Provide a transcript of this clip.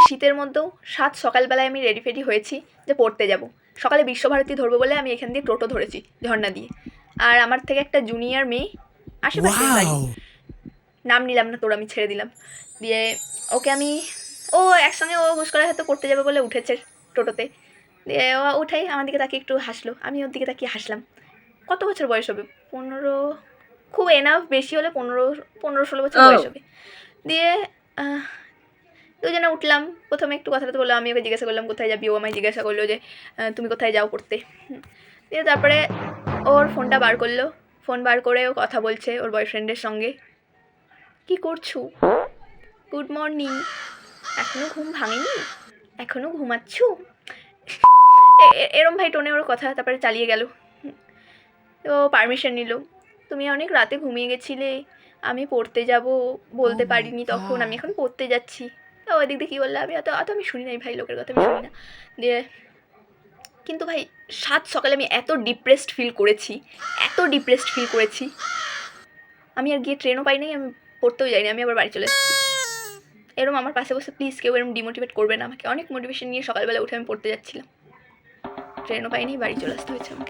শীতের মধ্যেও সাত সকালবেলায় আমি রেডি ফেডি হয়েছি যে পড়তে যাব। সকালে বিশ্বভারতী ধরবো বলে আমি এখান দিয়ে টোটো ধরেছি ঝর্ণা দিয়ে। আর আমার থেকে একটা জুনিয়র মেয়ে আশেপাশে বাড়ি, নাম নিলাম না তোর, আমি ছেড়ে দিলাম। দিয়ে ওকে আমি, ও একসঙ্গে ও হুশ করে হয়তো পড়তে যাবে বলে উঠেছে টোটোতে। দিয়ে ও উঠাই আমার দিকে তাকিয়ে একটু হাসলো, আমি ওর দিকে তাকিয়ে হাসলাম। কত বছর বয়স হবে? 15, খুব এনাফ, বেশি হলে 15-16 বছর বয়স হবে। দিয়ে দুজনে উঠলাম। প্রথমে একটু কথাটা বললাম, আমি ওকে জিজ্ঞাসা করলাম কোথায় যাবি, ও আমায় জিজ্ঞাসা করলো যে তুমি কোথায় যাও পড়তে। দিয়ে তারপরে ওর ফোনটা বার করলো, ফোন বার করে ও কথা বলছে ওর বয়ফ্রেন্ডের সঙ্গে। কি করছো? Good morning. এখনও ঘুম ভাঙেনি? এখনও ঘুমাচ্ছ? এরম ভাই টোনে ওর কথা। তারপরে চালিয়ে গেল। তো পারমিশন নিল, তুমি অনেক রাতে ঘুমিয়ে গেছিলে, আমি পড়তে যাব বলতে পারিনি তখন, আমি এখন পড়তে যাচ্ছি। তো ওই দিক দিয়ে কী বললে, আমি অত আমি শুনি নাই ভাই, লোকের কথা আমি শুনি না। দিয়ে কিন্তু ভাই সাত সকালে আমি এত ডিপ্রেসড ফিল করেছি, আমি আর গিয়ে ট্রেনও পাই নাই, আমি পড়তেও যাইনি, আমি আবার বাড়ি চলে এসেছি। এরম আমার পাশে বসে প্লিজ কেউ এরম ডিমোটিভেট করবে না আমাকে। অনেক মোটিভেশন নিয়ে সকালবেলা উঠে আমি পড়তে যাচ্ছিলাম, ট্রেনও পাইনি, বাড়ি চলে আসতে হয়েছে আমার।